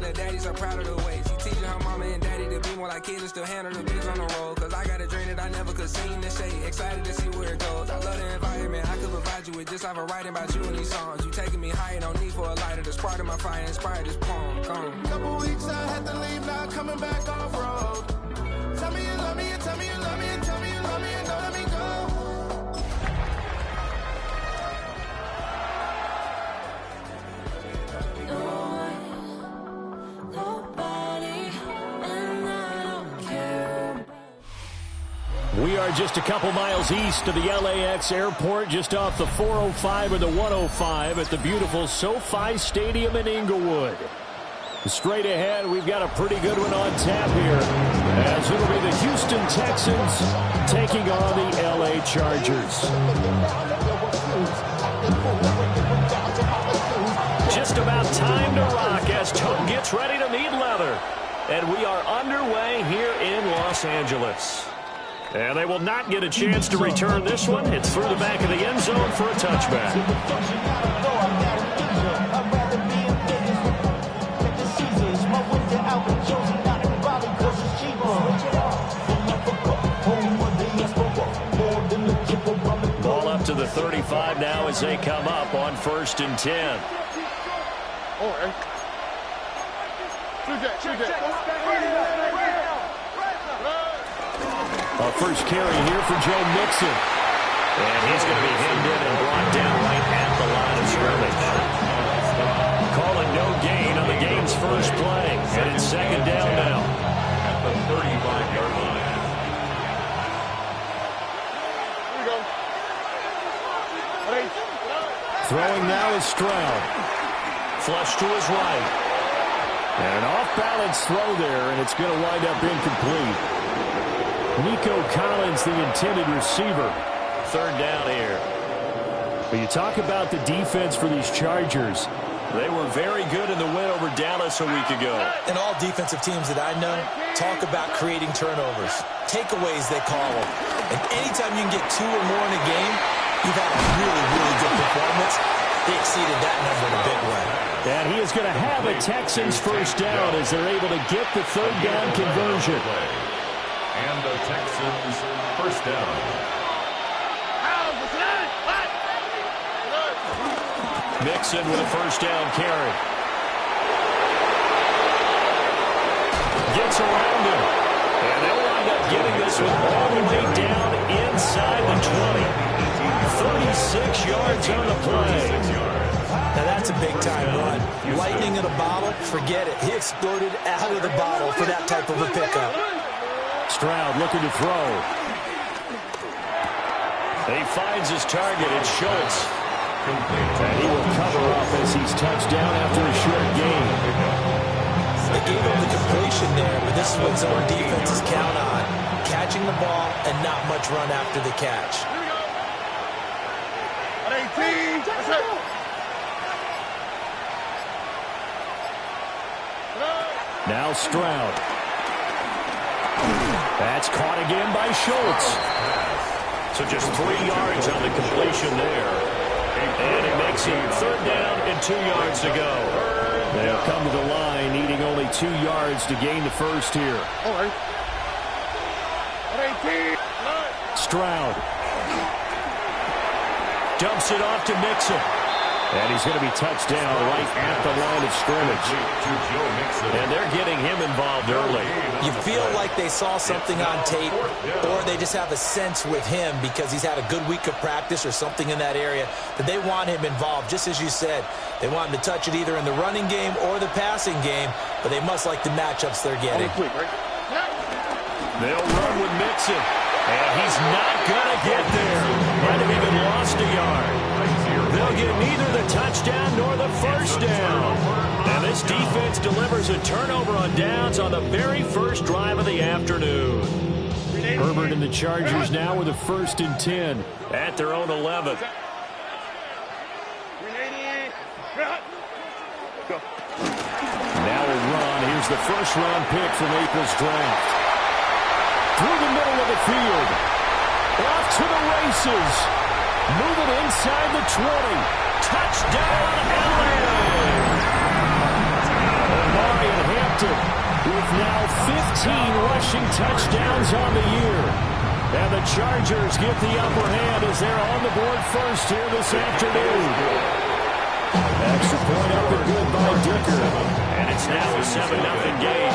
and the daddies are proud of the ways. He teaching her mama and daddy to be more like kids and still handle the biz on the road. Cause I got a dream that I never could sing the shade. Excited to see where it goes. I love the environment. I could provide you with just like a writing about you in these songs. You taking me higher, no need for a lighter. The spark of my fire inspired this poem. Come. Couple weeks I had to leave, now coming back off road. Tell me you love me and tell me you love me and tell me you love me and don't let me go. We are just a couple miles east of the LAX airport, just off the 405 or the 105 at the beautiful SoFi Stadium in Inglewood. Straight ahead, we've got a pretty good one on tap here, as it'll be the Houston Texans taking on the LA Chargers. Just about time to rock as Toe gets ready to meet leather. And we are underway here in Los Angeles. And they will not get a chance to return this one. It's through the back of the end zone for a touchback. Ball up to the 35 now as they come up on 1st and 10. Our first carry here for Joe Mixon. And he's going to be hemmed in and brought down right at the line of scrimmage. Calling no gain on the game's first play. And it's 2nd down now. At the 35-yard line. Here we go. Throwing now is Stroud. Flush to his right. And an off-balance throw there, and it's going to wind up incomplete. Nico Collins, the intended receiver. 3rd down here. But you talk about the defense for these Chargers. They were very good in the win over Dallas a week ago. And all defensive teams that I know talk about creating turnovers. Takeaways, they call them. And anytime you can get 2 or more in a game, you've had a really, really good performance. They exceeded that number in a big way. And he is going to have a Texans first down as they're able to get the 3rd down conversion. And the Texans first down. Mixon with a first down carry. Gets around him. And they'll wind up getting this one all the way down inside the 20. 36 yards on the play. Now that's a big-time run. Lightning in a bottle, forget it. He exploded out of the bottle for that type of a pickup. Stroud looking to throw. He finds his target. It's Schultz. And he will cover up as he's touched down after a short gain. They gave him the completion there, but this is what zone defenses count on. Catching the ball and not much run after the catch. Now Stroud. That's caught again by Schultz. So just 3 yards on the completion there. And it makes it 3rd down and 2 yards to go. They'll come to the line, needing only 2 yards to gain the first here. Stroud. Dumps it off to Mixon. And he's going to be touched down right at the line of scrimmage. And they're getting him involved early. You feel like they saw something on tape, or they just have a sense with him because he's had a good week of practice or something in that area that they want him involved. Just as you said, they want him to touch it either in the running game or the passing game, but they must like the matchups they're getting. They'll run with Mixon, and he's not going to get there. Might have even lost a yard. They'll get neither the touchdown nor the first down. And this defense delivers a turnover on downs on the very first drive of the afternoon. Herbert and the Chargers now with a 1st and 10 at their own 11. Now a run. Here's the first-round pick from April's draft. Through the middle of the field. Off to the races. Moving inside the 20. Touchdown, LA! Omarion rushing touchdowns on the year. And the Chargers get the upper hand as they're on the board first here this afternoon. Extra point up and good by Dicker. And it's now a 7-0 game.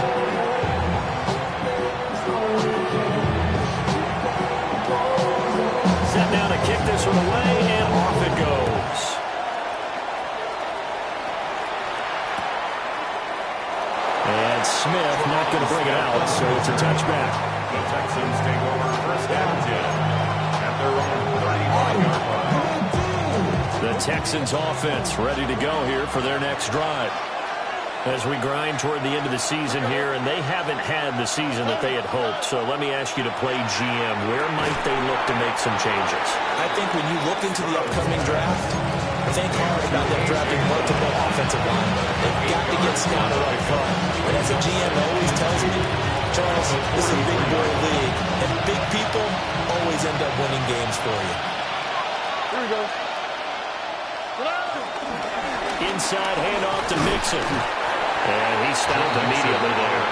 Set now to kick this one away, and off it goes. And Smith not going to bring it out, so it's a touchback. The Texans take over first down 10 at their own 35-yard line. The Texans offense ready to go here for their next drive. As we grind toward the end of the season here, and they haven't had the season that they had hoped. So let me ask you to play GM. Where might they look to make some changes? I think when you look into the upcoming draft, think hard about them drafting multiple offensive linemen. They've got to get scouted up front. And as a GM always tells me, Charles, this is a big boy league, and big people always end up winning games for you. Here we go. Inside handoff to Mixon. And he stopped immediately there.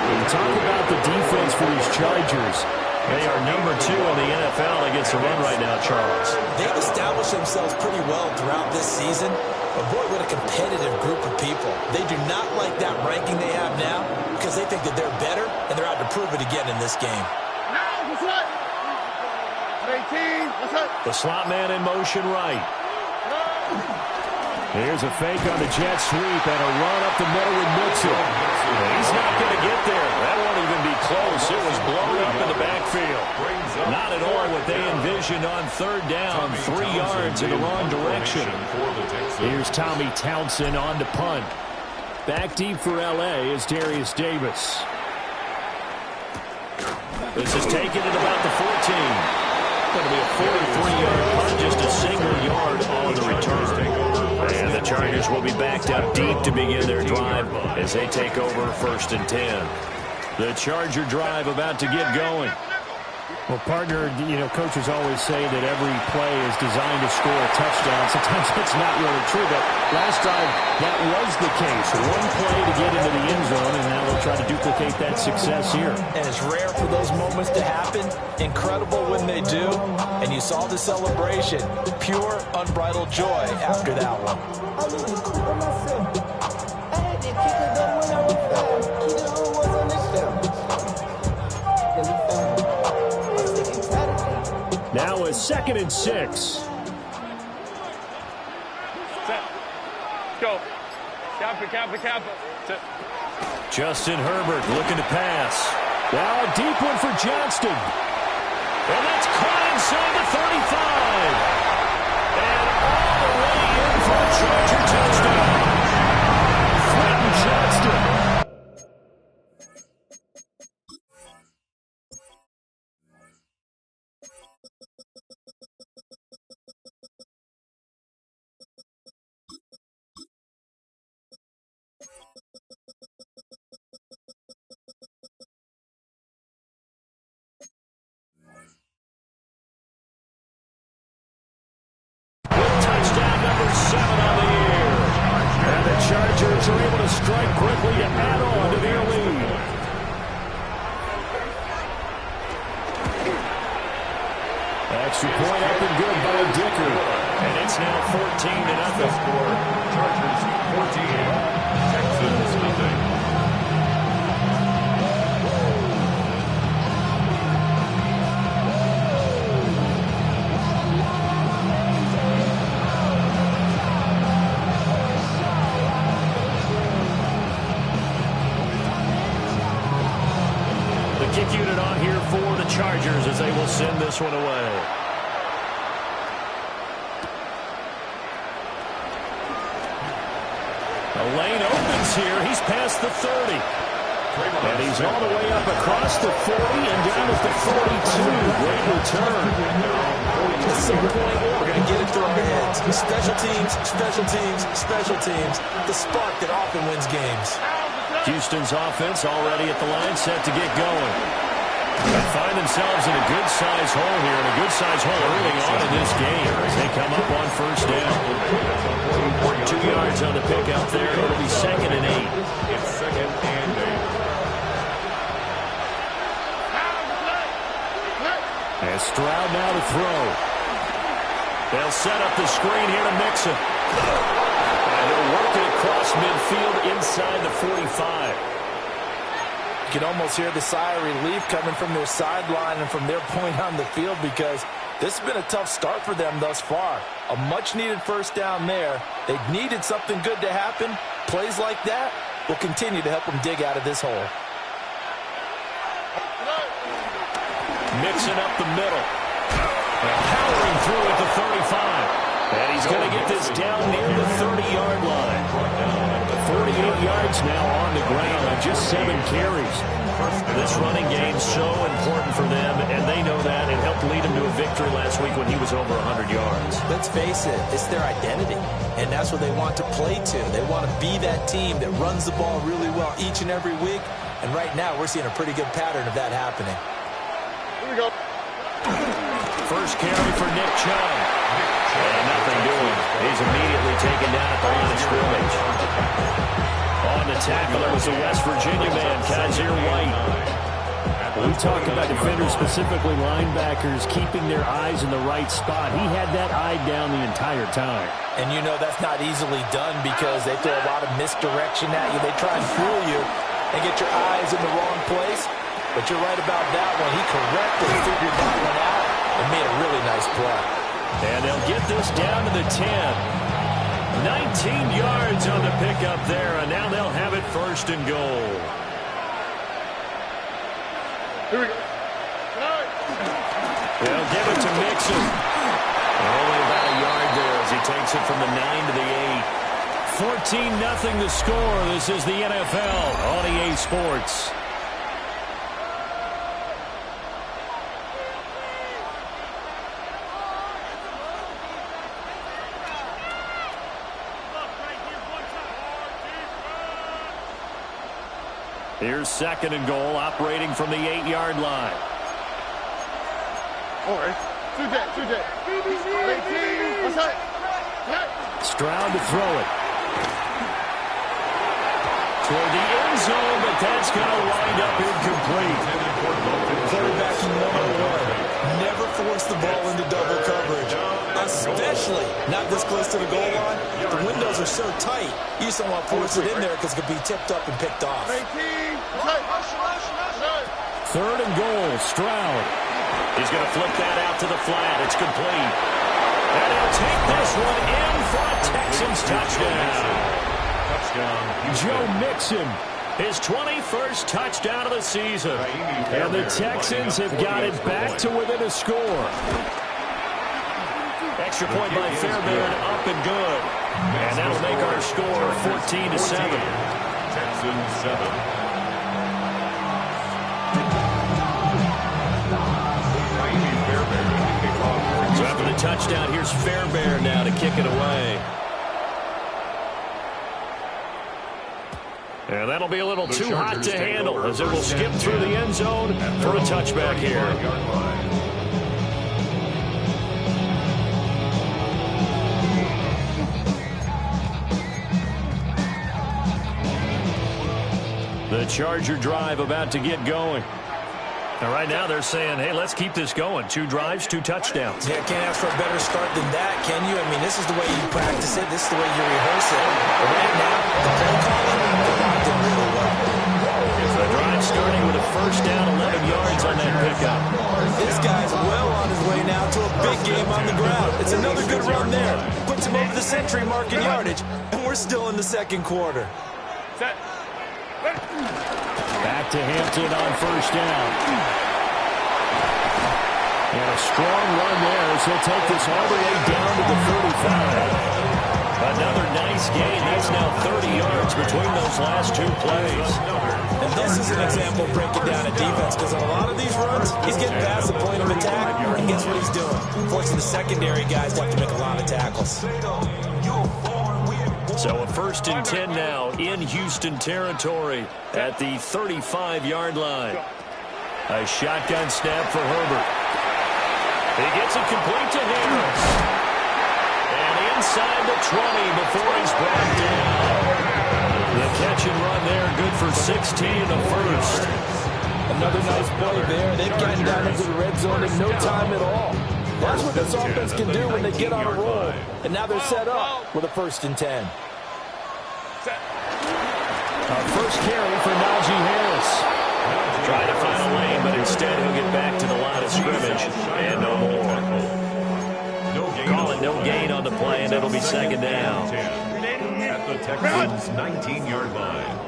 When you talk about the defense for these Chargers, they are number 2 in the NFL against the run right now, Charles. They've established themselves pretty well throughout this season. But boy, what a competitive group of people. They do not like that ranking they have now because they think that they're better, and they're out to prove it again in this game. Now, what's up? 18, what's up? The slot man in motion right. Here's a fake on the jet sweep and a run up the middle with Mixon. He's not going to get there. That won't even be close. It was blown up in the backfield. Not at all what they envisioned on third down. 3 yards in the wrong direction. Here's Tommy Townsend on to punt. Back deep for L.A. is Darius Davis. This is taken at about the 14. Going to be a 43-yard punt, just a single yard on the return. And the Chargers will be backed up deep to begin their drive as they take over first and 10. The Charger drive about to get going. Well, partner, coaches always say that every play is designed to score a touchdown. Sometimes that's not really true, but last time that was the case. One play to get into the end zone, and now they'll try to duplicate that success here. And it's rare for those moments to happen. Incredible when they do. And you saw the celebration. Pure, unbridled joy after that one. Now a 2nd and 6. Set. Go. Kappa. Set. Justin Herbert looking to pass. Now a deep one for Johnston. And that's caught inside the 35. And all the way in for a Charger touchdown. Quentin Johnston. Touchdown number 7 on the year. And the Chargers are able to strike quickly to add on to their lead. Extra point up and good by Dicker. And it's now 14-0. Score, Chargers 14, Texans 0. Kick unit on here for the Chargers as they will send this one away. A lane opens here. He's past the 30. And he's all the way up across the 40 and down at the 42. Great return. At some point, we're going to get it through our heads. Special teams. The spark that often wins games. Houston's offense already at the line, set to get going. They find themselves in a good-sized hole here, and a good-sized hole early on in this game as they come up on first down. 2 yards on the pickup there. It'll be 2nd and 8. It's 2nd and 8. And Stroud now to throw. They'll set up the screen here to Mixon. And they'll work it across midfield inside the 45. You can almost hear the sigh of relief coming from their sideline and from their point on the field, because this has been a tough start for them thus far. A much-needed first down there. They needed something good to happen. Plays like that will continue to help them dig out of this hole. Mixing up the middle. And powering through at the 35. And he's going to get this down near the 30-yard line. 48 yards now on the ground on just 7 carries. This running game's so important for them, and they know that. It helped lead them to a victory last week when he was over 100 yards. Let's face it, it's their identity, and that's what they want to play to. They want to be that team that runs the ball really well each and every week, and right now we're seeing a pretty good pattern of that happening. Here we go. First carry for Nick Chubb. And nothing doing. He's immediately taken down at the line of scrimmage. On the tackle, it was the West Virginia man, Kaiser White. We talk about defenders, specifically linebackers, keeping their eyes in the right spot. He had that eye down the entire time. And you know that's not easily done because they throw a lot of misdirection at you. They try and fool you and get your eyes in the wrong place. But you're right about that one. He correctly figured that one out and made a really nice play. And they'll get this down to the 10. 19 yards on the pickup there, and now they'll have it first and goal. Here we go. They'll give it to Mixon. Only about a yard there as he takes it from the 9 to the 8. 14-0 the score. This is the NFL on EA Sports. Here's second and goal, operating from the 8-yard line. All right. 2J. Stroud to throw it. Toward the end zone, but that's going to wind up incomplete. Quarterbacking 101. Never force the ball into double coverage, especially not this close to the goal line. The windows are so tight, you just don't want to force it in there because it could be tipped up and picked off. Third and goal, Stroud. He's going to flip that out to the flat. It's complete. And he'll take this one in for a Texans touchdown. Joe Mixon, his 21st touchdown of the season. And the Texans have got it back to within a score. Extra point by Fairbairn, up and good. And that'll make our score 14-7. Texans 7. So after the touchdown, here's Fairbairn now to kick it away. And that'll be a little too hot to handle as it will skip through the end zone for a touchback here. The Charger drive about to get going. And right now they're saying, hey, let's keep this going. 2 drives, 2 touchdowns. Yeah, can't ask for a better start than that, can you? I mean, this is the way you practice it. This is the way you rehearse it. But right now, the play calling, they're locked in really well. The drive starting with a first down, 11 yards on that pickup. This guy's well on his way now to a big game on the ground. It's another good run there. Puts him over the century mark in yardage, and we're still in the second quarter. Back to Hampton on first down. And a strong run there as he'll take this all the way down to the 35. Another nice gain. That's now 30 yards between those last 2 plays. And this is an example of breaking down a defense, because on a lot of these runs, he's getting past the point of attack, and guess what he's doing? Forcing the secondary guys to have to make a lot of tackles. So a first and 10 now in Houston territory at the 35-yard line. A shotgun snap for Herbert. He gets it complete to Harris. And inside the 20 before he's brought down. The catch and run there, good for 16 in the first. Another nice play there. They've gotten down into the red zone in no time at all. That's what this offense can do when they get on a roll. And now they're set up with a 1st and 10. Our first carry for Najee Harris. Trying to find a lane, but instead he'll get back to the line of scrimmage. And no more. Call it no gain on the play, and it'll be 2nd down. At the Texans' 19-yard line.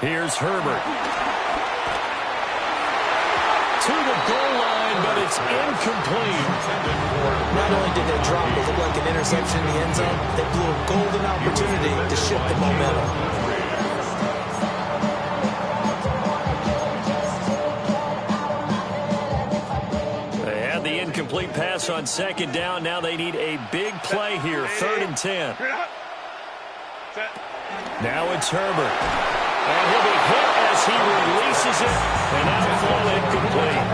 Here's Herbert. To the goal line, but it's incomplete. Not only did they drop what looked like an interception in the end zone, they blew a golden opportunity to shift the momentum. They had the incomplete pass on 2nd down. Now they need a big play here, 3rd and 10. Now it's Herbert. And he'll be hit as he releases it. And now the ball incomplete.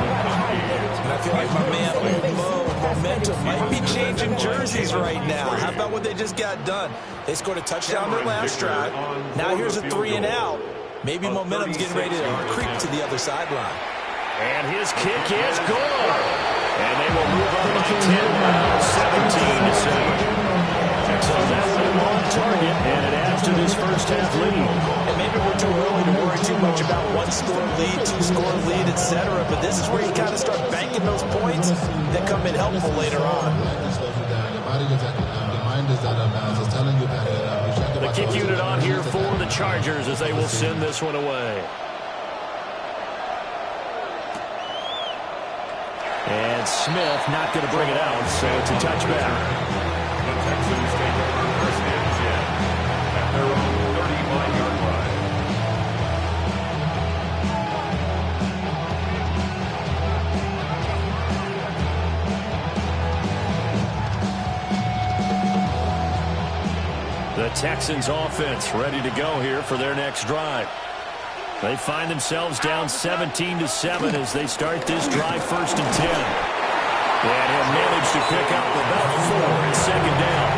And I feel like my man, Old Mo, momentum might be changing jerseys right now. How about what they just got done? They scored a touchdown their last drive. Now here's a 3 and out. Maybe momentum's getting ready to creep to the other sideline. And his kick is good. And they will move up by 10 now, 17-7. So that one on target, and it adds to this first half lead. And maybe we're too early to worry too much about 1-score lead, 2-score lead, etc. But this is where you kind of start banking those points that come in helpful later on. The kick unit on here for the Chargers as they will send this one away. And Smith not going to bring it out, so it's a touchback. The Texans take over 1st and 10 at their own 35-yard line. The Texans offense ready to go here for their next drive. They find themselves down 17-7 as they start this drive, 1st and 10. And he'll manage to pick up about 4 and 2nd down.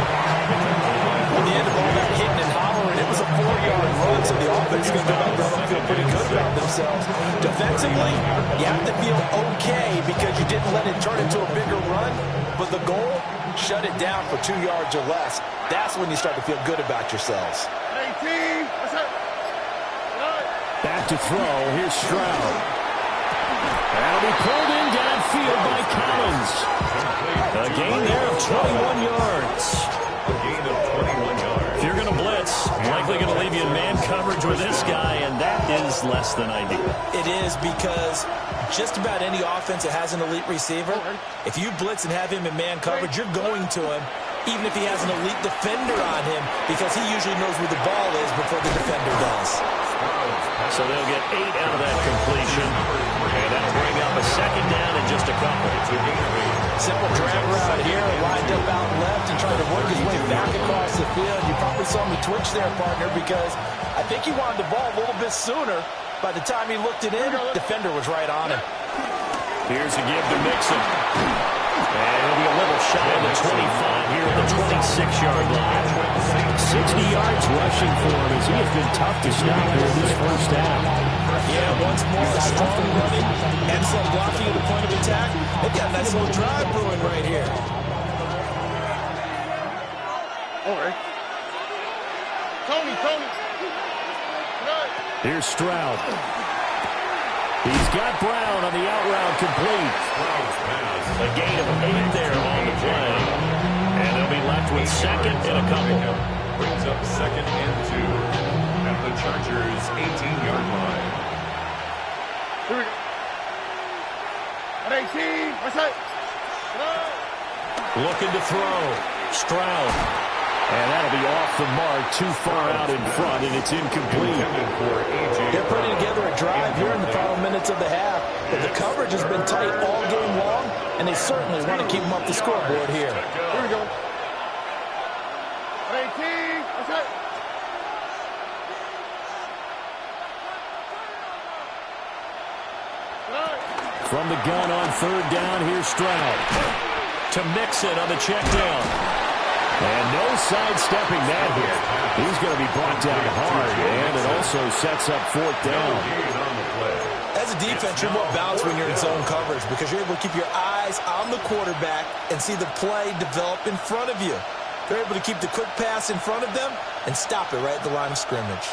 At the end of all that hitting and hollering, it was a 4-yard run, so the offense is going to go back down and feel pretty good about themselves. Defensively, you have to feel okay because you didn't let it turn into a bigger run, but the goal, shut it down for 2 yards or less. That's when you start to feel good about yourselves. Back to throw. Here's Stroud. That'll be pulled in downfield by Collins. A gain there of 21 yards. A gain of 21 yards. If you're going to blitz, likely going to leave you in man coverage with this guy, and that is less than ideal. It is because just about any offense that has an elite receiver, if you blitz and have him in man coverage, you're going to him, even if he has an elite defender on him, because he usually knows where the ball is before the defender does. So they'll get 8 out of that completion, and that'll bring up a 2nd down in just a couple. Simple drag route here, lined up out left and trying to work his way back across the field. You probably saw me twitch there, partner, because I think he wanted the ball a little bit sooner. By the time he looked it in, the defender was right on him. Here's a give to Mixon. And it'll be a little shy of the 25 here at the 26-yard line. 60 yards rushing for him as he has been tough to stop here in this first half. Yeah, once more, strong running, excellent blocking at the point of attack. They've got a nice little drive brewing right here. Tony. Here's Stroud. He's got Brown on the out route complete. A gain of 8 there on the play. And they'll be left with 2nd and a couple. Brings up 2nd and 2 at the Chargers' 18-yard line. Here we go. At 18, what's that? Looking to throw. Stroud. And that'll be off the mark, too far out in front, and it's incomplete. They're putting together a drive here in the final minutes of the half, but the coverage has been tight all game long, and they certainly want to keep them off the scoreboard here. Here we go. 18, what's that? From the gun on 3rd down, here's Stroud. To Mixon on the check down. And no sidestepping that hit. He's going to be brought down hard, and it also sets up fourth down. As a defense, you're more balanced when you're in zone coverage because you're able to keep your eyes on the quarterback and see the play develop in front of you. You're able to keep the quick pass in front of them and stop it right at the line of scrimmage.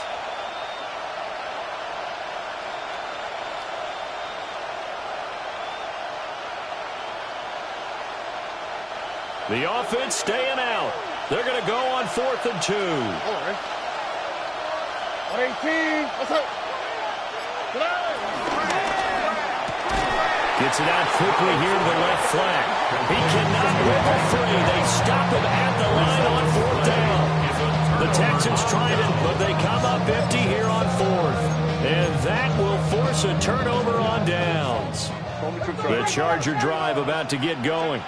The offense staying out. They're going to go on 4th and 2. 118. What's up? Gets it out quickly here to the left flank. He cannot wiggle free. They stop him at the line on 4th down. The Texans tried it, but they come up empty here on 4th. And that will force a turnover on downs. The Charger drive about to get going.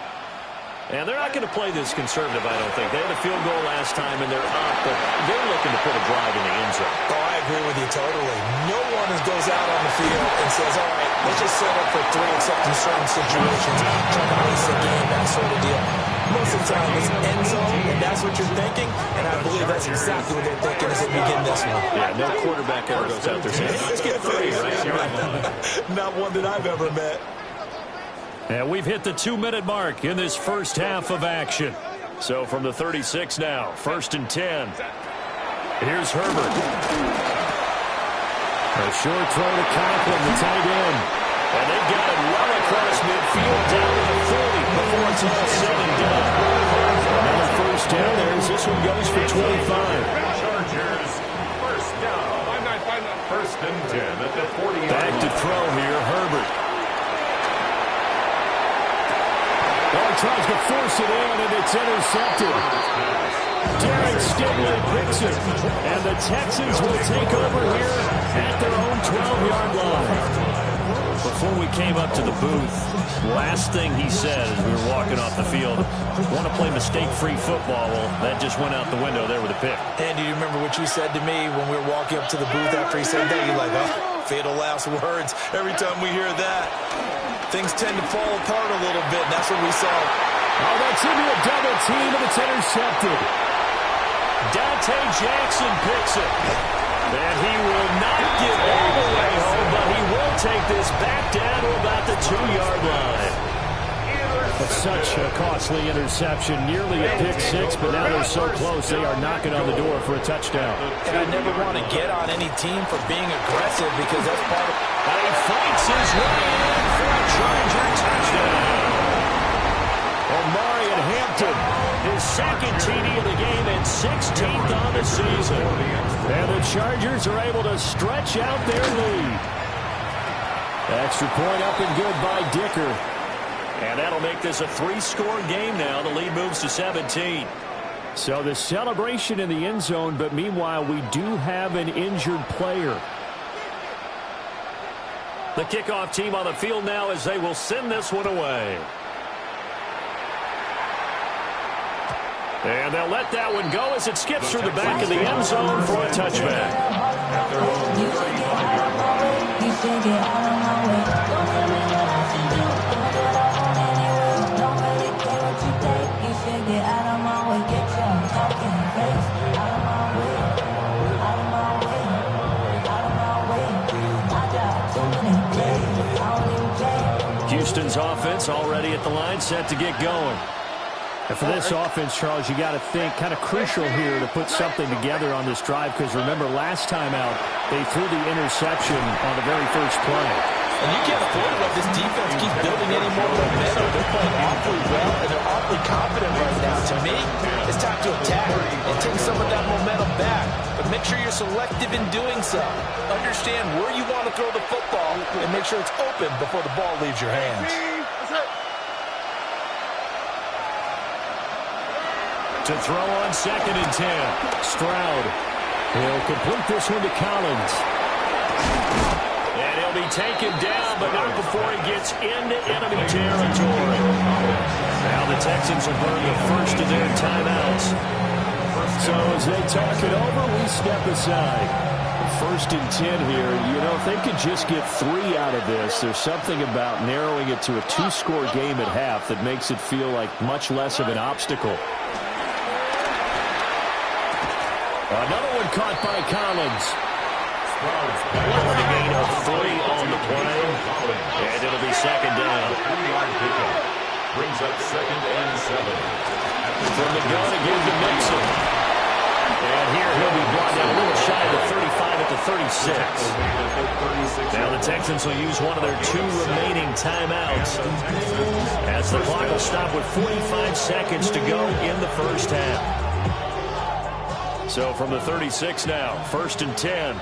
And they're not going to play this conservative, I don't think. They had a field goal last time, and they're up, but they're looking to put a drive in the end zone. Oh, I agree with you totally. No one goes out on the field and says, all right, let's just set up for 3 except in certain situations, trying to race the game, that sort of deal. Most of the time, it's end zone, and that's what you're thinking, and I believe that's exactly what they're thinking as they begin this one. Yeah, no quarterback ever goes out there saying, let's get 3, right? Not one that I've ever met. And we've hit the 2-minute mark in this first half of action. So from the 36 now, 1st and 10. Here's Herbert. A short throw to Conklin, the tight end. And they got it well across midfield down to the 40 before it's all said and done. Another first down there as this one goes for 25. Chargers, first down. 1st and 10 at the 40. Back to throw here, Herbert. Tries to force it in, and it's intercepted. Derek Stingley picks it, and the Texans will take over here at their own 12-yard line. Before we came up to the booth, last thing he said as we were walking off the field, want to play mistake-free football. Well, that just went out the window there with a pick. And do you remember what you said to me when we were walking up to the booth after he said that? You're like, oh, fatal last words. Every time we hear that, things tend to fall apart a little bit, and that's what we saw. Oh, that's into a double team, and it's intercepted. Dante Jackson picks it. And he will not get all the way home, but he will take this back down to about the 2-yard line. Such a costly interception, nearly a pick 6, but now they're so close they are knocking on the door for a touchdown. And I never want to get on any team for being aggressive because that's part of... And he fights his way in for a Charger touchdown. Omarion Hampton, his second TD of the game and 16th on the season. And the Chargers are able to stretch out their lead. Extra point up and good by Dicker. And that'll make this a 3-score game now. The lead moves to 17. So the celebration in the end zone, but meanwhile we do have an injured player. The kickoff team on the field now as they will send this one away. And they'll let that one go as it skips through the back of the end zone for a touchback. Houston's offense already at the line, set to get going. And for this offense, Charles, you got to think kind of crucial here to put something together on this drive because remember last time out they threw the interception on the very first play. And you can't afford to let this defense keep building any more momentum. They're playing awfully well and they're awfully confident right now. To me, it's time to attack and take some of that momentum back. But make sure you're selective in doing so. Understand where you want to throw the football and make sure it's open before the ball leaves your hands. To throw on 2nd and 10. Stroud. He'll complete this one to Collins. And he'll be taken down, but not before he gets into enemy territory. Now the Texans will burn the first of their timeouts. So as they talk it over, we step aside. 1st and 10 here. You know, if they could just get 3 out of this, there's something about narrowing it to a 2-score game at half that makes it feel like much less of an obstacle. Another one caught by Collins. For the gain of 3 on the play, and it'll be second down. Brings up 2nd and 7. From the gun again to Mixon. And here he'll be brought down a little shy of the 35 at the 36. Now the Texans will use one of their 2 remaining timeouts, as the clock will stop with 45 seconds to go in the first half. So from the 36 now, 1st and 10.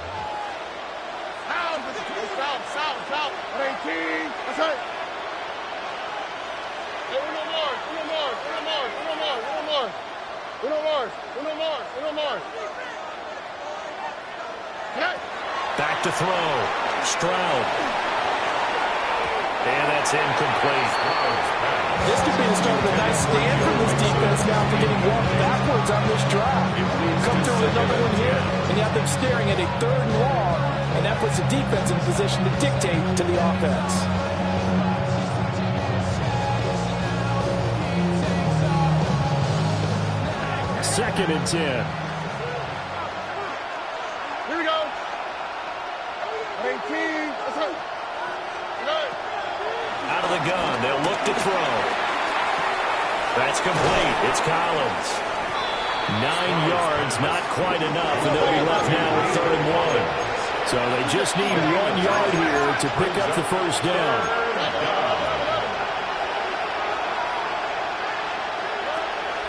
Back to throw. Stroud. And that's incomplete. This could be the start of a nice stand from this defense now for getting walked backwards on this drive. Come through with another one here, and you have them staring at a 3rd and long, and that puts the defense in a position to dictate to the offense. Second and 10. Here we go. 18. Out of the gun. They'll look to throw. That's complete. It's Collins. 9 yards, not quite enough, and they'll be left now with 3rd and 1. So they just need 1 yard here to pick up the first down.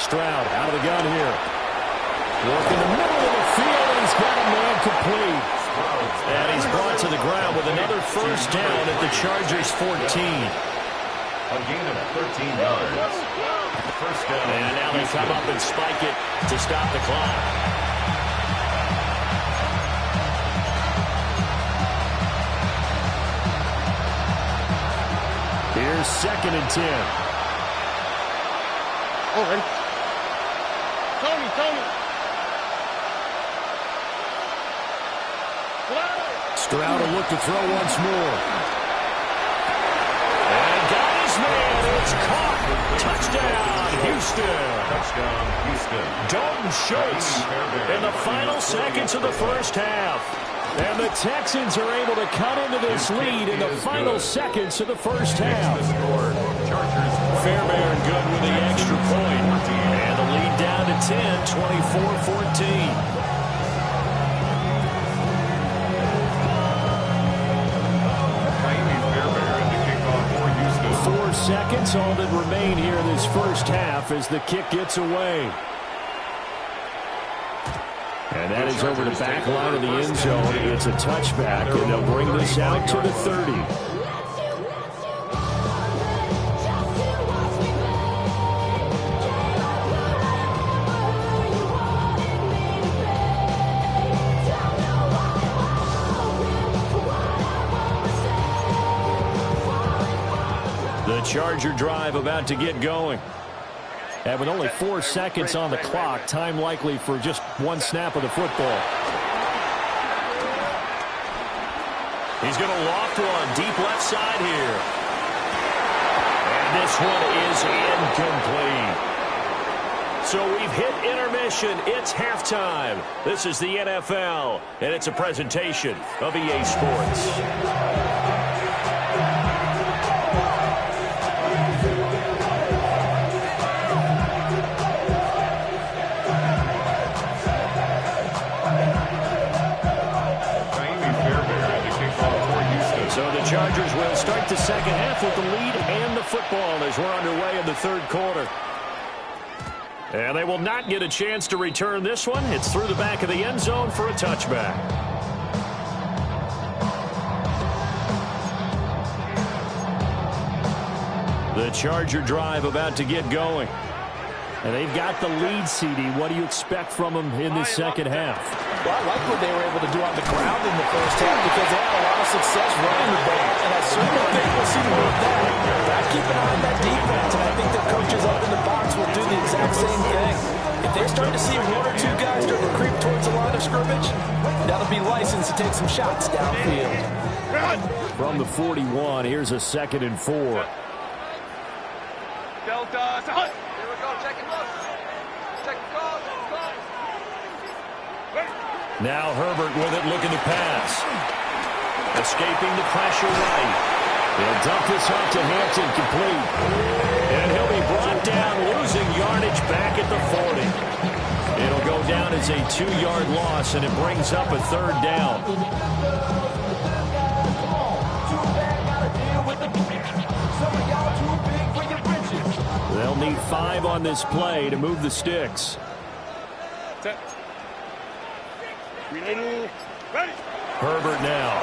Stroud out of the gun here. Work in the middle of the field, and he's got a man complete. And he's brought to the ground with another first down at the Chargers' 14. A gain of 13 yards. First down. And now they come up and spike it to stop the clock. Here's 2nd and 10. Oh, ready? Tony. Stroud will look to throw once more. And got his man. It's caught. Touchdown, Houston. Touchdown, Houston. Dalton Schultz in the final seconds of the first half. And the Texans are able to cut into this lead in the final seconds of the first half. Fairbairn good with the extra point. And the lead down to 10, 24-14. 4 seconds, all that remain here in this first half as the kick gets away. And that is over the back line of the end zone. It's a touchback, and they'll bring this out to the 30. The Charger drive about to get going. And with only 4 seconds on the clock, time likely for just 1 snap of the football. He's going to loft one deep left side here. And this one is incomplete. So we've hit intermission. It's halftime. This is the NFL, and it's a presentation of EA Sports. Chargers will start the second half with the lead and the football as we're underway in the 3rd quarter. And they will not get a chance to return this one. It's through the back of the end zone for a touchback. The Charger drive about to get going. And they've got the lead, CD. What do you expect from them in this second half? Well, I like what they were able to do on the ground in the first half because they had a lot of success running the ball. And I certainly think we'll see more of that. But keep an eye on that defense, and I think the coaches up in the box will do the exact same thing. If they start to see 1 or 2 guys start to creep towards the line of scrimmage, that'll be license to take some shots downfield. From the 41, here's a 2nd and 4. Delta, here we go, check it, look. Check the call, Now Herbert with it, looking to pass. Escaping the pressure right. He'll dump this off to Hampton, complete. And he'll be brought down, losing yardage back at the 40. It'll go down as a 2-yard loss, and it brings up a 3rd down. They'll need 5 on this play to move the sticks. Herbert now.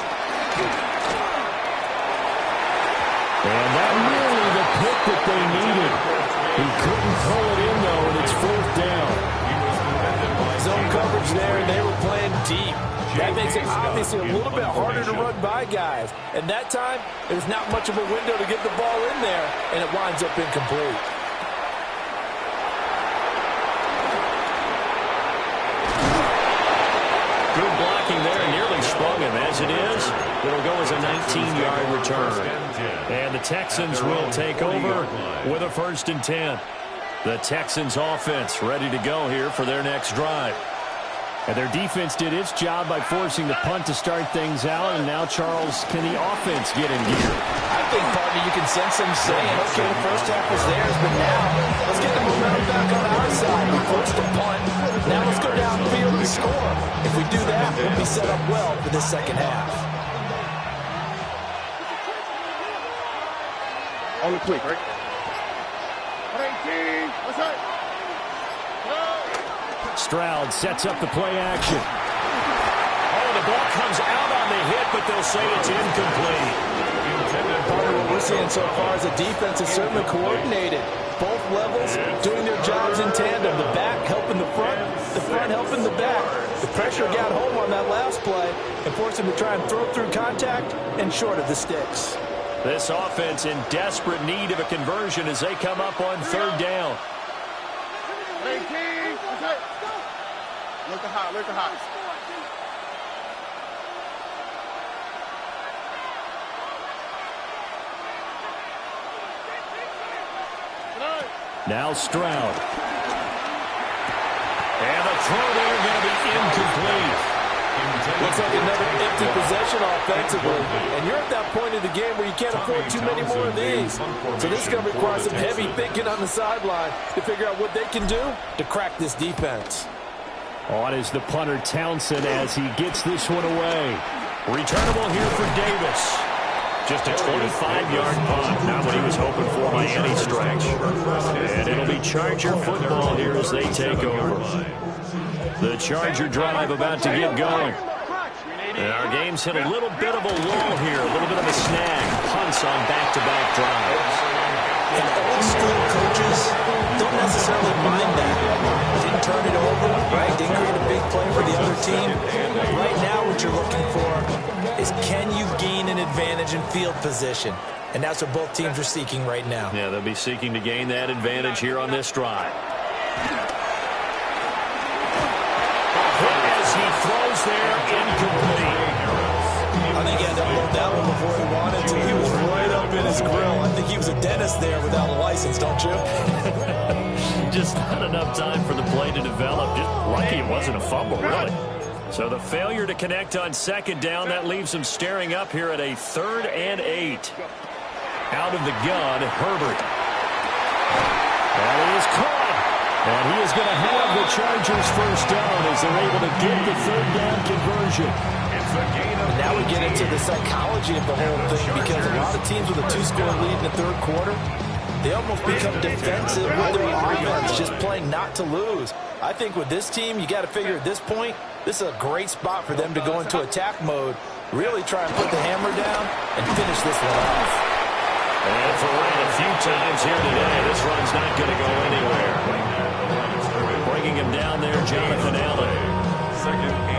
And that really the pick that they needed. He couldn't pull it in, though, and it's 4th down. Zone coverage there, and they were playing deep. That makes it obviously a little bit harder to run by guys. And that time, there's not much of a window to get the ball in there, and it winds up incomplete. Good blocking there, nearly sprung him. As it is, it'll go as a 19-yard return. And the Texans will take over with a 1st and 10. The Texans offense ready to go here for their next drive. And their defense did its job by forcing the punt to start things out. And now, Charles, can the offense get in gear? I think, partner, you can sense them saying, okay, the first half was theirs, but now let's get the momentum back on our side. We forced the punt. Now let's go downfield and score. If we do that, we'll be set up well for this second half. On the quick, right? Stroud sets up the play action. Oh, the ball comes out on the hit, but they'll say it's incomplete. Part of what we're seeing so far is the defense is certainly coordinated. Both levels doing their jobs in tandem. The back helping the front helping the back. The pressure got home on that last play and forced him to try and throw through contact and short of the sticks. This offense in desperate need of a conversion as they come up on 3rd down. Look at hot. Now Stroud. And the throw there going to be incomplete. Looks like another empty possession offensively. And you're at that point of the game where you can't afford too many more of these. So this is going to require some heavy thinking on the sideline to figure out what they can do to crack this defense. On is the punter Townsend as he gets this one away. Returnable here for Davis. Just a 25-yard punt. Not what he was hoping for by any stretch. And it'll be Charger football here as they take over. The Charger drive about to get going. And our game's hit a little bit of a lull here. A little bit of a snag. Punts on back-to-back drives. And old-school coaches don't necessarily mind that. Didn't turn it over, right? Didn't create a big play for the other team. Right now what you're looking for is can you gain an advantage in field position? And that's what both teams are seeking right now. Yeah, they'll be seeking to gain that advantage here on this drive. As he throws there, incomplete. I think he had to upload that one before he wanted to. He was right up in his grill. I think he was a dentist there without a license, don't you? Just not enough time for the play to develop. Just lucky it wasn't a fumble, really. So the failure to connect on 2nd down, that leaves him staring up here at a 3rd and 8. Out of the gun, Herbert. And he is caught. And he is going to have the Chargers first down as they're able to get the 3rd down conversion. And now we get into the psychology of the whole thing because a lot of teams with a 2-score lead in the 3rd quarter, they almost become defensive with their offense, just playing not to lose. I think with this team, you got to figure at this point, this is a great spot for them to go into attack mode, really try and put the hammer down and finish this one off. And for Ryan, a few times here today, this run's not going to go anywhere. Bringing him down there, Jonathan Allen.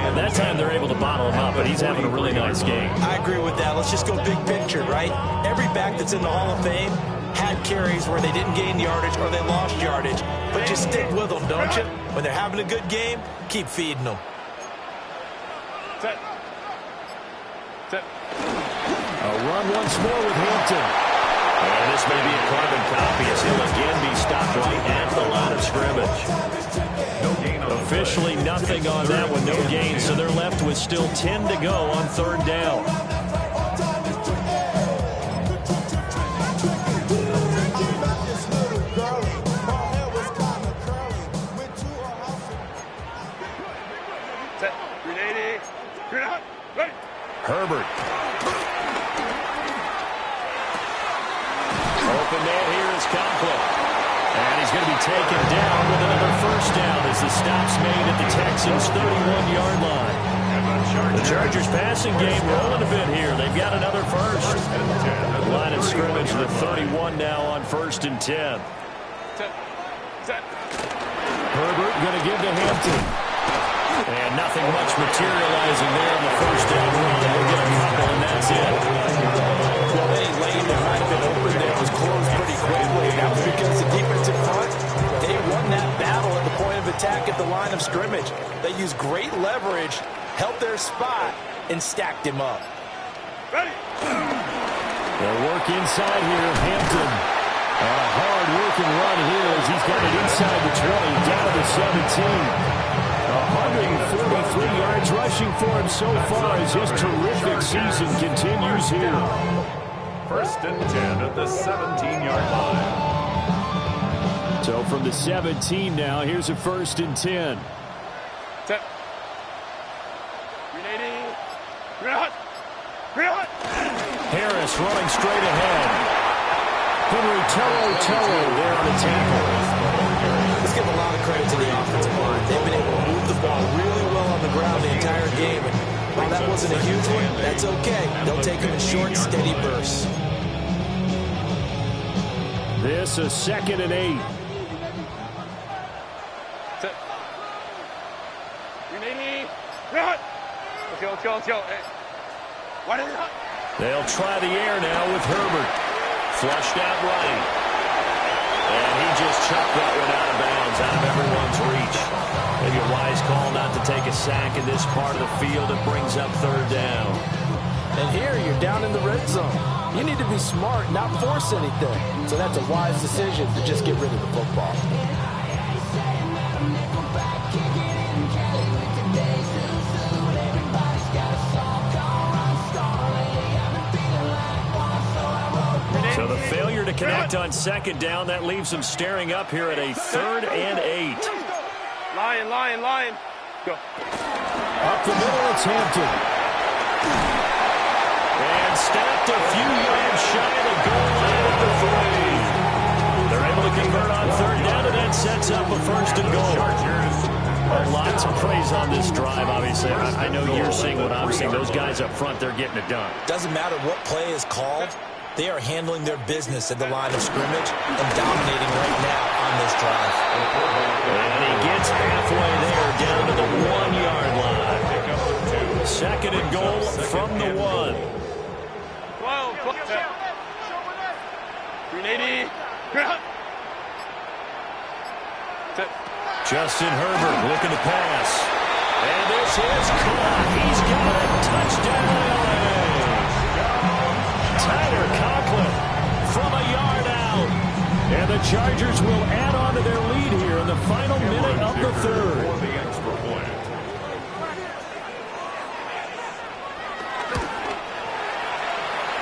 And that time they're able to bottle him up, but he's having a really nice game. I agree with that. Let's just go big picture, right? Every back that's in the Hall of Fame had carries where they didn't gain yardage or they lost yardage. But you stick with them, don't you? When they're having a good game, keep feeding them. Set. A run once more with Hampton. And this may be a carbon copy as he'll again be stopped right at the line of scrimmage. Officially nothing on that one. and no gain, so they're left with still 10 to go on third down. Herbert. Open man here is Conklin. And he's going to be taken down with another first down as the stop's made at the Texans' 31-yard line. The Chargers passing game rolling a bit here. They've got another first. The line of scrimmage, the 31 now on 1st and 10. Herbert going to give to Hampton. And nothing much materializing there on the first down run. They'll get a couple, and that's it. Well, any lane that might have been open there was closed pretty quickly. That was because the defensive front, they won that battle at the point of attack at the line of scrimmage. They used great leverage, held their spot, and stacked him up. Ready. They'll work inside here. Hampton. And a hard-working run here as he's got it inside the 20, down to the 17. 143 yards rushing for him so far as his terrific season continues here. 1st and 10 at the 17-yard line. So from the 17 now, here's a 1st and 10. Harris running straight ahead. Henry Toro there on the tackle. Let's give a lot of credit to the offensive line. They've been able to move the ball really well on the ground the entire game. And while that wasn't a huge one, that's okay. They'll take them in short, steady bursts. This a 2nd and 8. They'll try the air now with Herbert. Flushed out right. And he just chucked that one out of bounds, out of everyone's reach. Maybe a wise call not to take a sack in this part of the field. It brings up 3rd down. And here you're down in the red zone. You need to be smart, not force anything. So that's a wise decision to just get rid of the football. So the failure to connect on 2nd down, that leaves them staring up here at a 3rd and 8. Lion. Go. Up the middle, it's Hampton. And stopped a few yards shy of the goal line at the 3. They're able to convert on 3rd down, and that sets up a 1st and goal. Lots of praise on this drive, obviously. I know you're seeing what I'm seeing. Those guys up front, they're getting it done. Doesn't matter what play is called. They are handling their business at the line of scrimmage and dominating right now on this drive. And he gets halfway there down to the 1-yard line. 2nd and goal from the 1. 380. Justin Herbert looking to pass. And this is caught. He's got a touchdown. Tyler Conklin from a yard out. And the Chargers will add on to their lead here in the final minute of the 3rd.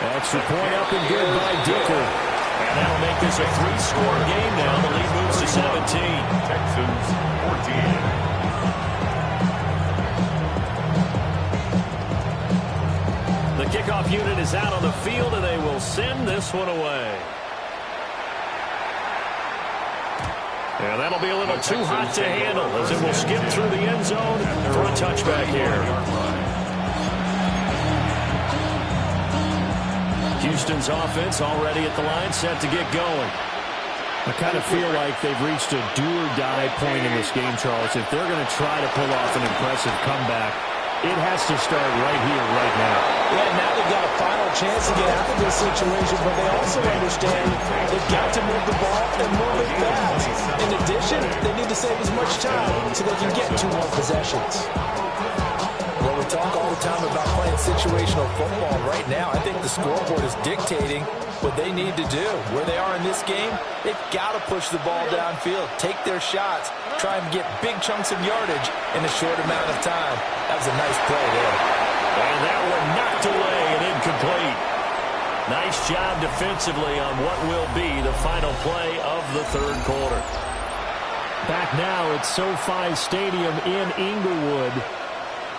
Extra point up and good by Dicker. And that'll make this a 3-score game now. The lead moves to 17. Texans 14. The kickoff unit is out on the field, and they will send this one away. And that'll be a little too hot to handle as it will skip through the end zone for a touchback here. Houston's offense already at the line, set to get going. I kind of feel like they've reached a do-or-die point in this game, Charles. If they're going to try to pull off an impressive comeback, it has to start right here, right now. Yeah, now they've got a final chance to get out of this situation, but they also understand they've got to move the ball and move it fast. In addition, they need to save as much time so they can get 2 more possessions. Well, we talk all the time about playing situational football right now. I think the scoreboard is dictating what they need to do. Where they are in this game, they've got to push the ball downfield, take their shots, try and get big chunks of yardage in a short amount of time. That was a nice play there. And that one knocked away and incomplete. Nice job defensively on what will be the final play of the third quarter. Back now at SoFi Stadium in Inglewood.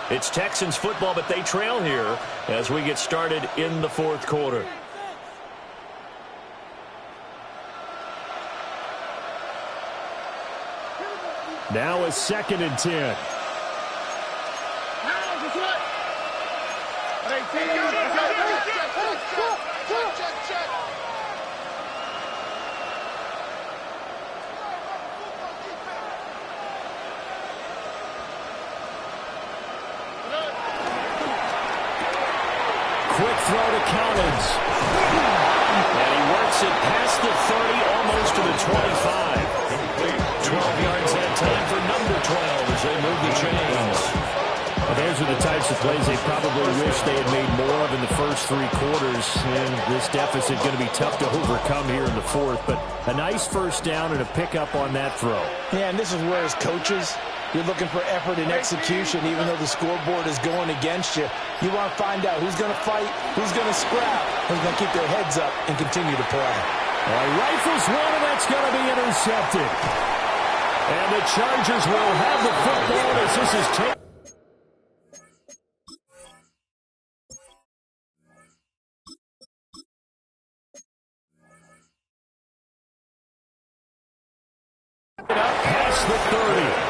It's Texans football, but they trail here as we get started in the fourth quarter. Now it's 2nd and 10. Quick throw to Collins. And he works it past the 30, almost to the 25. 12 yards that time for number 12 as they move the chains. Well, those are the types of plays they probably wish they had made more of in the first 3 quarters. And this deficit going to be tough to overcome here in the fourth. But a nice first down and a pickup on that throw. Yeah, and this is where as coaches, you're looking for effort and execution, even though the scoreboard is going against you. You want to find out who's going to fight, who's going to scrap, who's going to keep their heads up and continue to play. Rifles one, and that's going to be intercepted. And the Chargers will have the football as this is taken. Past the 30.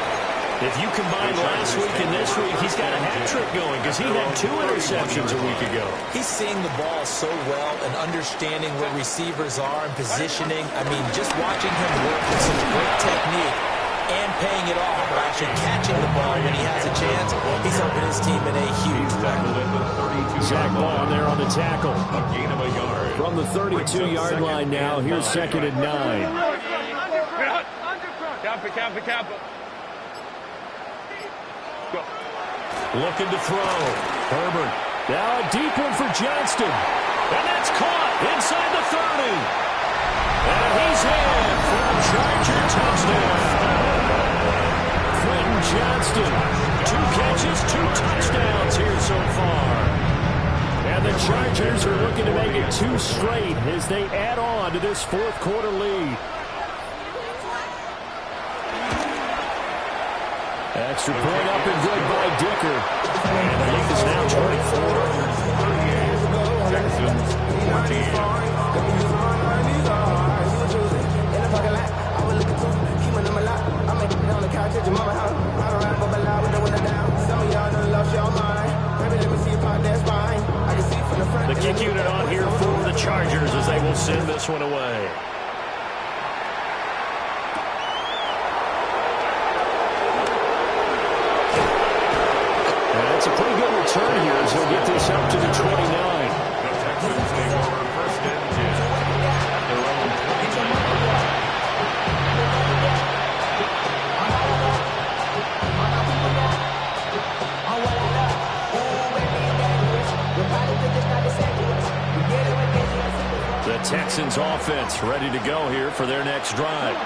If you combine last week and this week, he's got a hat trick going because he had 2 interceptions a week ago. He's seeing the ball so well and understanding where receivers are and positioning. I mean, just watching him work with such great technique and paying it off by actually catching the ball when he has a chance, he's helping his team in a huge way. Zach Ball there on the tackle. A gain of a yard. From the 32-yard line now, here's 2nd and 9. Cap. Looking to throw. Herbert. Now a deep one for Johnston. And that's caught inside the 30. And he's in for a Charger touchdown. Quentin Johnston. 2 catches, 2 touchdowns here so far. And the Chargers are looking to make it 2 straight as they add on to this fourth quarter lead. Extra point up and good by Dicker. And the lead is now 24. Texans 28. The kick unit on here for the Chargers as they will send this one away. That's a pretty good return here as he'll get this up to the 29. The Texans take over 1st and 10 at their own 29. The Texans offense ready to go here for their next drive.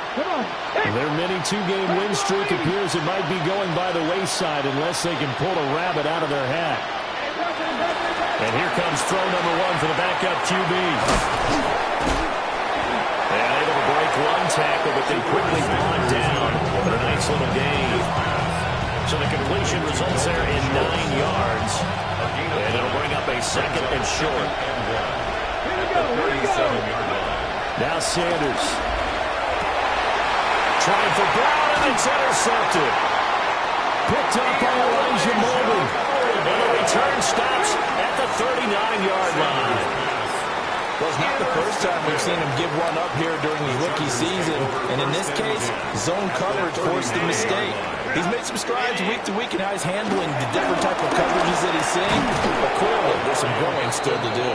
Their mini 2-game win streak appears it might be going by the wayside unless they can pull a rabbit out of their hat. And here comes throw number 1 for the backup QB. And able to break 1 tackle, but then quickly brought down. But a nice little gain. So the completion results there in 9 yards. And it'll bring up a 2nd and short. At the 37-yard line. Now Sanders. Trying for Brown, and it's intercepted. Picked up by Elijah Molden. And the return stops at the 39-yard line. Well, it's not the first time we've seen him give one up here during his rookie season. And in this case, zone coverage forced the mistake. He's made some strides week to week in how he's handling the different type of coverages that he's seeing. But clearly, there's some growing still to do.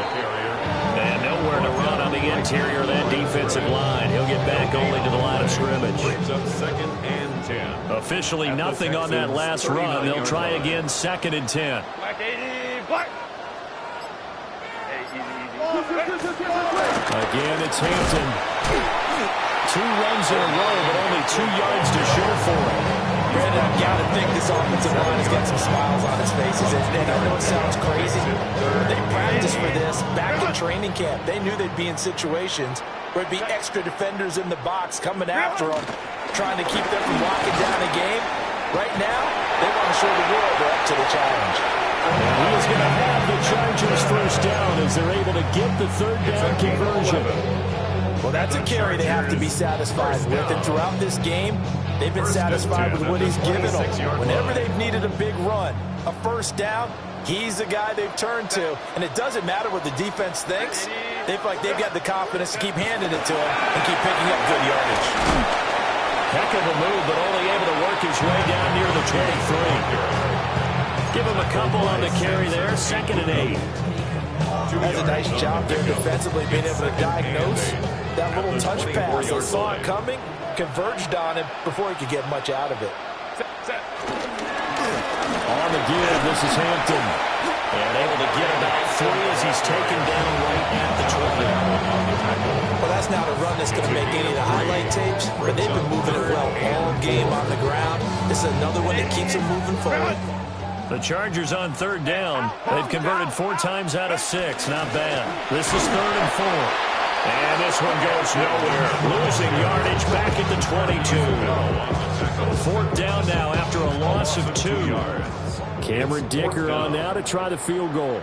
And nowhere to run on the interior of that defensive line. He'll get back only to the line of scrimmage. Brings up 2nd and 10. Officially nothing on that last run. They'll try again 2nd and 10. Back 80. Black. Again, it's Hampton. 2 runs in a row, but only 2 yards to show for it. Brandon, I've got to think this offensive line has got some smiles on its faces. And I know it sounds crazy, but they practiced for this back in training camp. They knew they'd be in situations where it'd be extra defenders in the box coming after them, trying to keep them from locking down a game. Right now, they want to show the world they're up to the challenge. And he is going to have the Chargers first down as they're able to get the 3rd down conversion. Well, that's a carry they have to be satisfied with. And throughout this game, they've been satisfied with what he's given them. Whenever they've needed a big run, a first down, he's the guy they've turned to. And it doesn't matter what the defense thinks. They feel like they've got the confidence to keep handing it to him and keep picking up good yardage. Heck of a move, but only able to work his way down near the 23. Give him a couple on the carry there. 2nd and 8. That's a nice job there defensively, being able to diagnose that little touch pass. They saw it coming, converged on him before he could get much out of it. On the give, this is Hampton. And able to get about 3 as he's taken down right at the 20. Well, that's not a run that's going to make any of the highlight tapes, but they've been moving it well all game on the ground. This is another one that keeps them moving forward. The Chargers on 3rd down. They've converted 4 times out of 6. Not bad. This is 3rd and 4. And this one goes nowhere. Losing yardage back at the 22. 4th down now after a loss of 2. Cameron Dicker on now to try the field goal.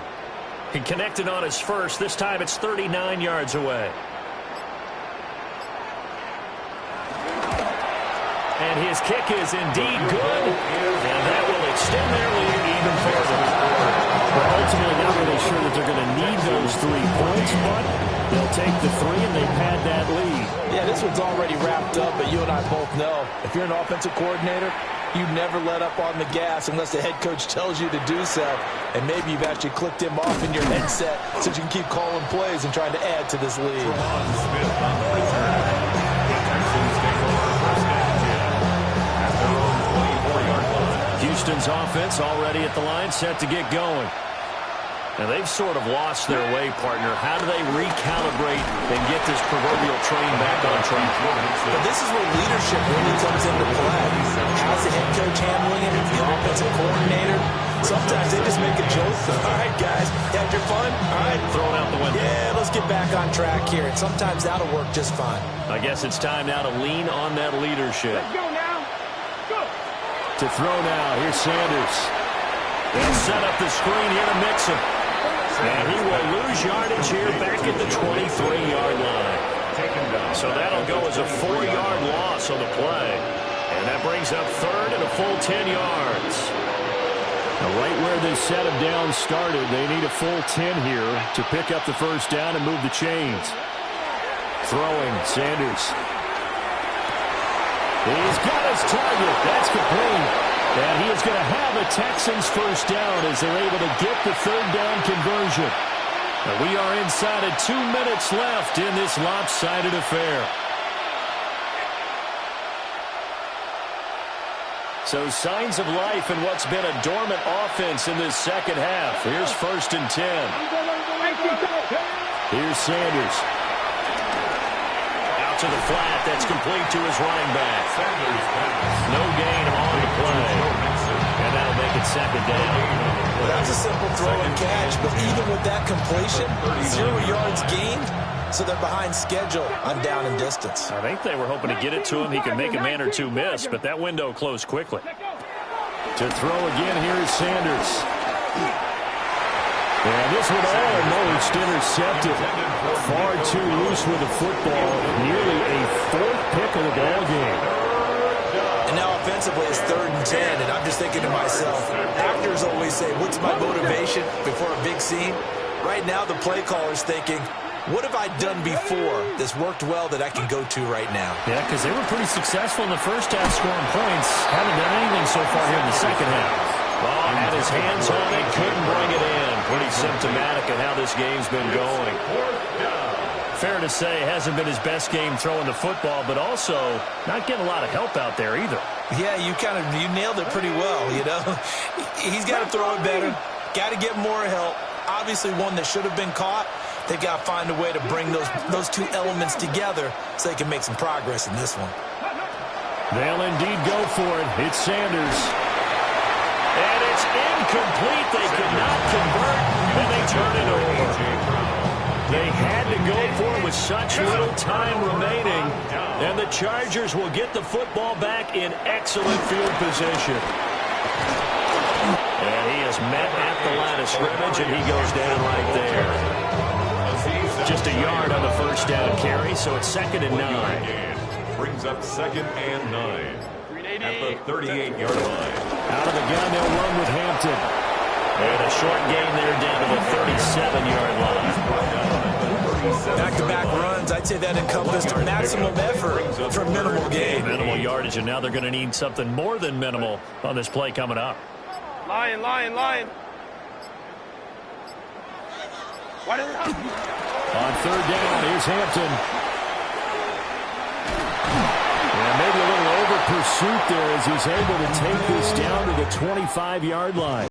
He connected on his first. This time it's 39 yards away. And his kick is indeed good. And that will extend their lead even further. We're ultimately not really sure that they're going to need those 3 points, but they'll take the 3 and they've had that lead. Yeah, this one's already wrapped up, but you and I both know if you're an offensive coordinator, you never let up on the gas unless the head coach tells you to do so. And maybe you've actually clicked him off in your headset so you can keep calling plays and trying to add to this lead. Houston's offense already at the line, set to get going. And they've sort of lost their way, partner. How do they recalibrate and get this proverbial train back on track? But this is where leadership really comes into play. How's the head coach handling it? The offensive coordinator? Sometimes they just make a joke. All right, guys, had your fun? All right. Throw it out the window. Yeah, let's get back on track here. And sometimes that'll work just fine. I guess it's time now to lean on that leadership. Let's go now. Go. To throw now, here's Sanders. They'll set up the screen here to Mixon. And he will lose yardage here back at the 23-yard line. So that'll go as a 4-yard loss on the play. And that brings up 3rd and a full 10 yards. Now right where this set of downs started, they need a full 10 here to pick up the first down and move the chains. Throwing, Sanders. He's got his target. That's complete. And he is going to have a Texans first down as they're able to get the 3rd down conversion. And we are inside of 2 minutes left in this lopsided affair. So signs of life in what's been a dormant offense in this second half. Here's 1st and 10. Here's Sanders. Out to the flat. That's complete to his running back. No gain on the play. And that'll make it 2nd down. Well, that's a simple throw and catch, but even with that completion, 0 yards gained, so they're behind schedule on down and distance. I think they were hoping to get it to him. He could make a man or 2 miss, but that window closed quickly. To throw again, here is Sanders. And this one almost intercepted. Far too loose with the football. Nearly a 4th pick of the ball game. And now offensively it's 3rd and 10, and I'm just thinking to myself, actors always say, what's my motivation before a big scene? Right now the play caller's thinking, what have I done before that's worked well that I can go to right now? Yeah, because they were pretty successful in the first half scoring points. Haven't done anything so far here in the second half. Ball had his hands on it, couldn't bring it in. Pretty symptomatic of how this game's been going. Fair to say, hasn't been his best game throwing the football, but also not getting a lot of help out there either. Yeah, you nailed it pretty well, you know. He's got to throw it better. Got to get more help. Obviously one that should have been caught. They got to find a way to bring those two elements together so they can make some progress in this one. They'll indeed go for it. It's Sanders. And it's incomplete. They could not convert, and they turn it over. They had to go for it with such little time remaining, and the Chargers will get the football back in excellent field position. And he is met at the line of scrimmage, and he goes down right there. Just a yard on the first down carry, so it's 2nd and 9. Brings up 2nd and 9 at the 38-yard line. Out of the gun, they'll run with Hampton. And a short gain there down to the 37-yard line. Back-to-back runs, I'd say that encompassed maximum effort for minimal gain. Minimal yardage, and now they're going to need something more than minimal on this play coming up. Lion. On 3rd down, here's Hampton. And maybe a little over pursuit there as he's able to take this down to the 25-yard line.